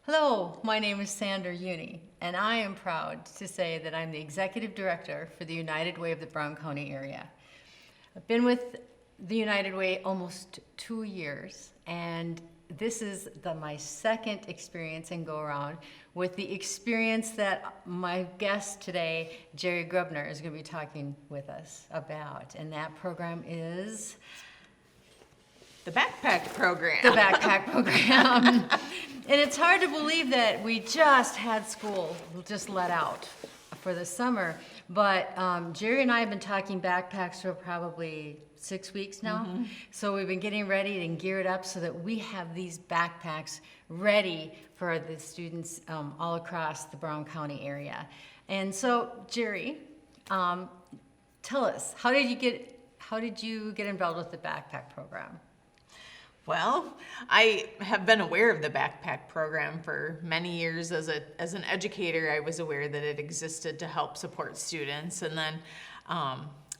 Hello, my name is Sandra Uni, and I am proud to say that I'm the Executive Director for the United Way of the Brown County area. I've been with the United Way almost 2 years, and this is my second experience and go around with the experience that my guest today, Jerry Grubner, is going to be talking with us about. And that program is The backpack program. the backpack program. And it's hard to believe that we just had school just let out for the summer. But Jerry and I have been talking backpacks for probably 6 weeks now. Mm-hmm. So we've been getting ready and geared up so that we have these backpacks ready for the students all across the Brown County area. And so, Jerry, tell us, how did you get involved with the backpack program? Well, I have been aware of the backpack program for many years. As an educator, I was aware that it existed to help support students. And then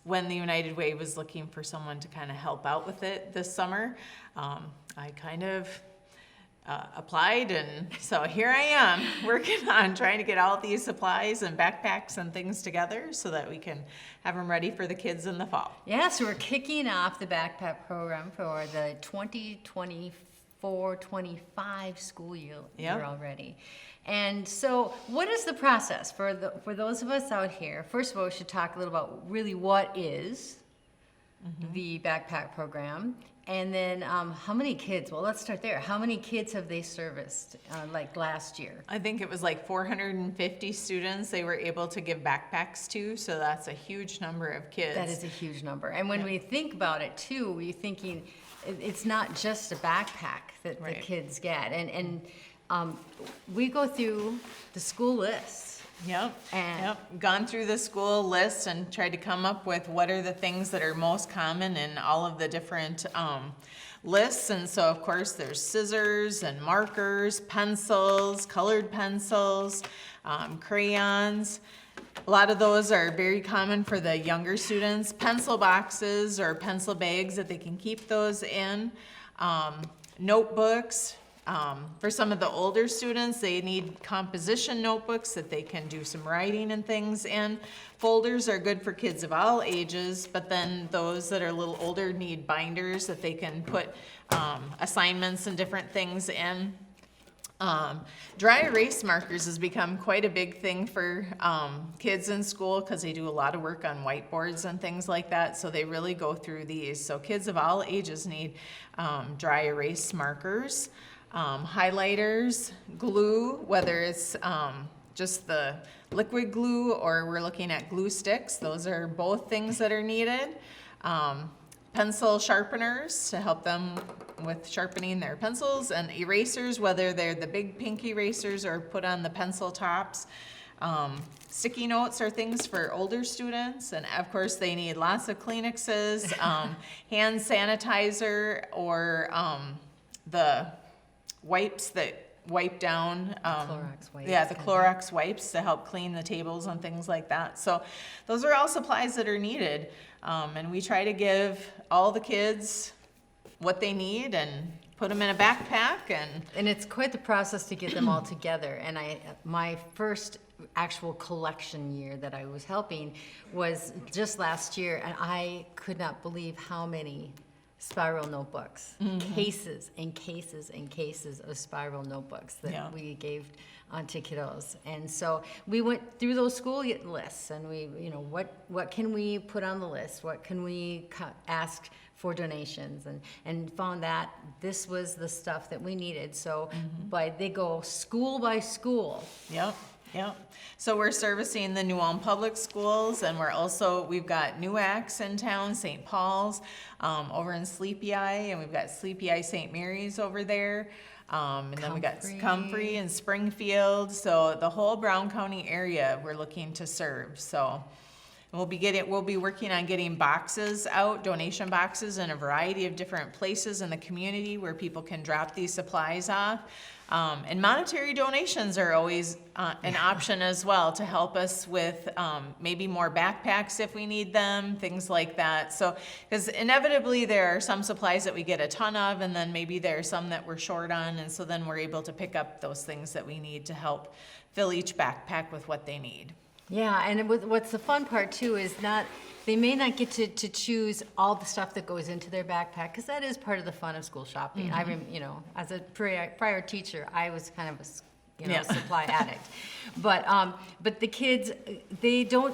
when the United Way was looking for someone to kind of help out with it this summer, I kind of applied, and so here I am working on trying to get all these supplies and backpacks and things together so that we can have them ready for the kids in the fall. Yeah, so we're kicking off the backpack program for the 2024-25 school year already. And so what is the process for those of us out here? First of all, we should talk a little about really what is the backpack program. And then how many kids? Well, let's start there. How many kids have they serviced like last year? I think it was like 450 students they were able to give backpacks to, so that's a huge number of kids. That is a huge number. And when we think about it too, we're thinking it's not just a backpack that the kids get. And we go through the school list. Gone through the school list and tried to come up with what are the things that are most common in all of the different lists. And so, of course, there's scissors and markers, pencils, colored pencils, crayons. A lot of those are very common for the younger students. Pencil boxes or pencil bags that they can keep those in. Notebooks. For some of the older students, they need composition notebooks that they can do some writing and things in. Folders are good for kids of all ages, but then those that are a little older need binders that they can put assignments and different things in. Dry erase markers has become quite a big thing for kids in school because they do a lot of work on whiteboards and things like that, so they really go through these. So kids of all ages need dry erase markers. Highlighters, glue, whether it's just the liquid glue or we're looking at glue sticks. Those are both things that are needed. Pencil sharpeners to help them with sharpening their pencils, and erasers, whether they're the big pink erasers or put on the pencil tops. Sticky notes are things for older students, and of course they need lots of Kleenexes, hand sanitizer, or the wipes that wipe down. Clorox wipes. Yeah, the Clorox wipes to help clean the tables and things like that. So those are all supplies that are needed. And we try to give all the kids what they need and put them in a backpack. And it's quite the process to get them all together. And my first actual collection year that I was helping was just last year, and I could not believe how many spiral notebooks, cases and cases and cases of spiral notebooks that we gave to kiddos. And so we went through those school lists, and we, what can we put on the list? What can we ask for donations? And found that this was the stuff that we needed. So they go school by school. Yep. So we're servicing the New Ulm Public Schools, and we've got Newax in town, St. Paul's, over in Sleepy Eye, and we've got Sleepy Eye St. Mary's over there. And then we got Comfrey and Springfield. So the whole Brown County area we're looking to serve. So We'll be working on getting boxes out, donation boxes in a variety of different places in the community where people can drop these supplies off. And monetary donations are always an option as well to help us with maybe more backpacks if we need them, things like that. So, because inevitably there are some supplies that we get a ton of, and then maybe there are some that we're short on, and so then we're able to pick up those things that we need to help fill each backpack with what they need. Yeah, and what's the fun part too is they may not get to choose all the stuff that goes into their backpack, because that is part of the fun of school shopping. I as a prior teacher, I was kind of a supply addict. But the kids, they don't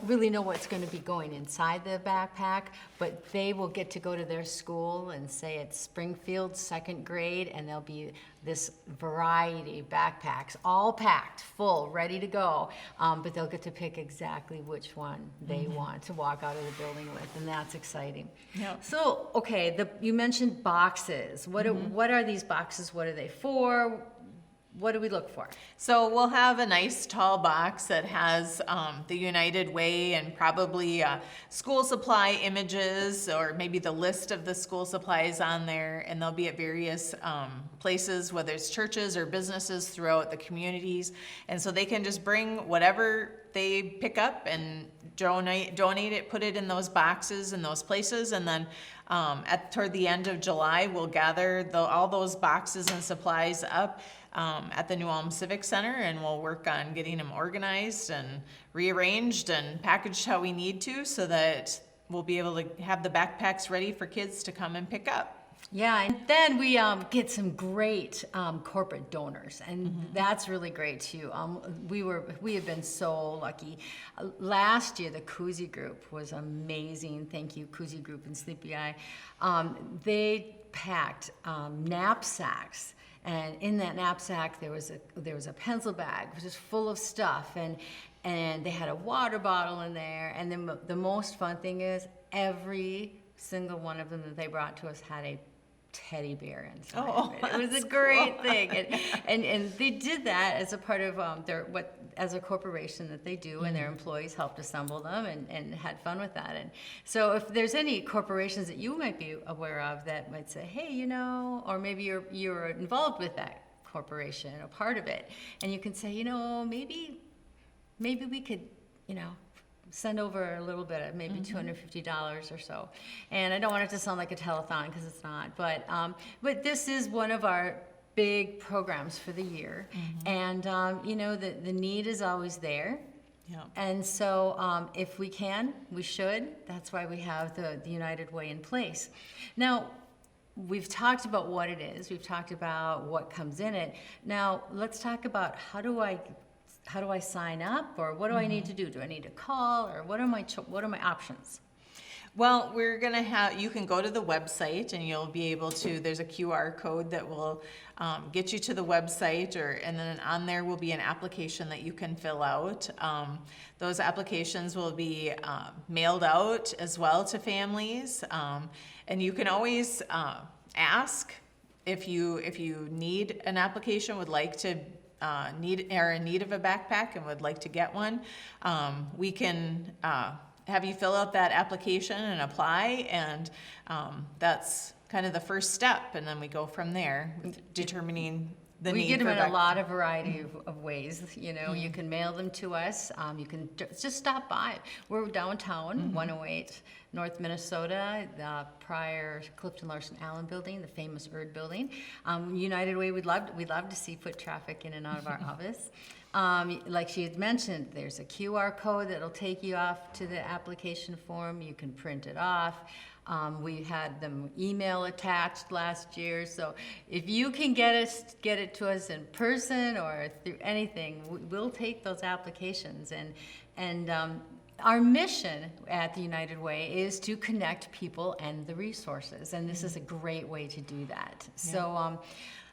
really know what's going to be going inside the backpack, but they will get to go to their school and say it's Springfield 2nd grade, and there'll be this variety of backpacks, all packed, full, ready to go. But they'll get to pick exactly which one they want to walk out of the building with, and that's exciting. Yep. So, okay, you mentioned boxes. What are these boxes? What are they for? What do we look for? So we'll have a nice tall box that has the United Way and probably school supply images, or maybe the list of the school supplies on there, and they'll be at various places, whether it's churches or businesses throughout the communities. And so they can just bring whatever they pick up and donate it, put it in those boxes in those places, and then toward the end of July, we'll gather all those boxes and supplies up at the New Ulm Civic Center, and we'll work on getting them organized and rearranged and packaged how we need to, so that we'll be able to have the backpacks ready for kids to come and pick up. Yeah, and then we get some great corporate donors, and that's really great too. We have been so lucky. Last year, the Kuzi Group was amazing. Thank you, Kuzi Group and Sleepy Eye. They packed knapsacks. And in that knapsack, there was a pencil bag, which is full of stuff, and they had a water bottle in there. And then the most fun thing is, every single one of them that they brought to us had a teddy bear inside of it. It was a great thing, and they did that as a part of as a corporation that they do, and their employees helped assemble them and had fun with that. And so if there's any corporations that you might be aware of that might say, hey, or maybe you're involved with that corporation, a part of it, and you can say, maybe we could, send over a little bit, maybe $250 or so. And I don't want it to sound like a telethon, because it's not, but this is one of our big programs for the year. And the need is always there. Yeah. And so if we can, we should. That's why we have the United Way in place. Now, we've talked about what it is. We've talked about what comes in it. Now, let's talk about how do I sign up, or what do I need to do? Do I need to call, or what are my options? Well, you can go to the website, and you'll be able to, there's a QR code that will get you to the website, and then on there will be an application that you can fill out. Those applications will be mailed out as well to families, and you can always ask if you need an application, would like to are in need of a backpack and would like to get one. We can have you fill out that application and apply, and that's kind of the first step, and then we go from there with determining the need. We get them for in a lot of variety of ways. You can mail them to us. You can just stop by. We're downtown, 108 North Minnesota, the prior Clifton Larson Allen building, the famous Erd building. United Way, we'd love to see foot traffic in and out of our office. Like she had mentioned, there's a QR code that'll take you off to the application form. You can print it off. We had them email attached last year, so if you can get it to us in person or through anything, we'll take those applications. And our mission at the United Way is to connect people and the resources, and this is a great way to do that. Yeah. So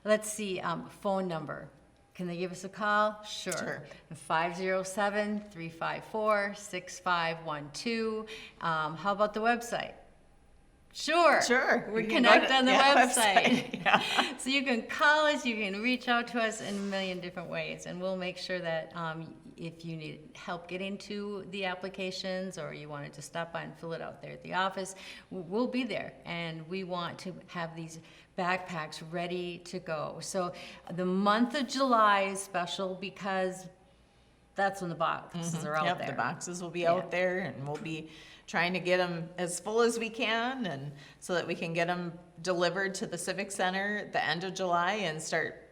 let's see, phone number. Can they give us a call? Sure. 507-354-6512. How about the website? Sure. We connect on the website. Yeah. So you can call us, you can reach out to us in a million different ways, and we'll make sure that if you need help getting to the applications, or you wanted to stop by and fill it out there at the office, we'll be there. And we want to have these backpacks ready to go. So the month of July is special because that's when the boxes are out Yep, there. the boxes will be Yeah. out there, and we'll be trying to get them as full as we can, and so that we can get them delivered to the Civic Center at the end of July and start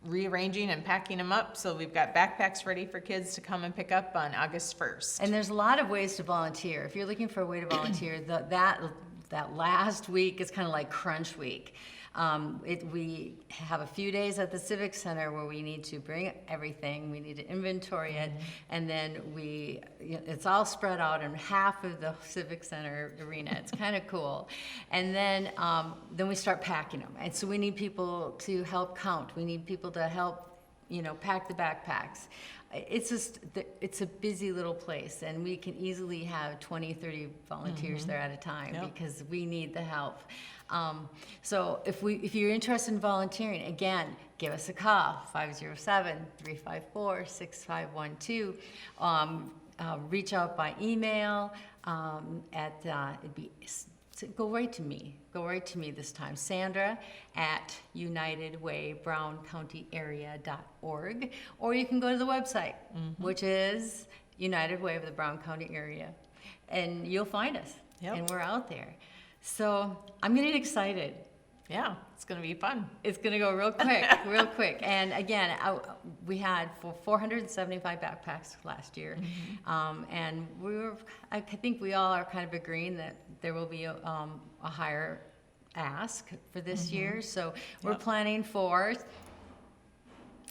rearranging and packing them up. So we've got backpacks ready for kids to come and pick up on August 1st. And there's a lot of ways to volunteer. If you're looking for a way to volunteer, that last week is kind of like crunch week. We have a few days at the Civic Center where we need to bring everything, we need to inventory it, and then it's all spread out in half of the Civic Center arena. It's kind of cool. And then we start packing them. And so we need people to help count. We need people to help, pack the backpacks. It's just, it's a busy little place, and we can easily have 20, 30 volunteers there at a time. Yep. Because we need the help. So if you're interested in volunteering, again, give us a call, 507-354-6512. Reach out by email, go right to me. Go right to me this time, Sandra at UnitedWayBrownCountyArea.org, or you can go to the website, which is United Way of the Brown County Area, and you'll find us. Yep. And we're out there. So I'm getting excited. Yeah, it's gonna be fun. It's gonna go real quick, real quick. And again, we had 475 backpacks last year, and I think we all are kind of agreeing that there will be a higher ask for this year. So we're planning for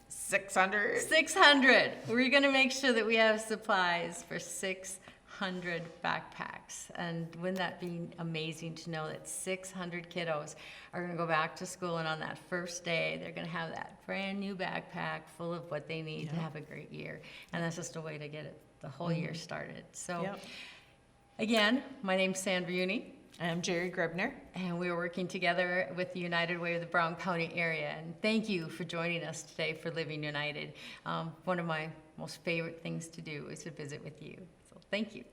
600. 600. We're gonna make sure that we have supplies for 600 backpacks. And wouldn't that be amazing to know that 600 kiddos are gonna go back to school, and on that first day, they're gonna have that brand new backpack full of what they need to have a great year. And that's just a way to get the whole year started. So Yep. again, my name's Sandra Uni, I'm Jerry Grebner. and we are working together with the United Way of the Brown County Area. And thank you for joining us today for Living United. One of my most favorite things to do is to visit with you. So thank you.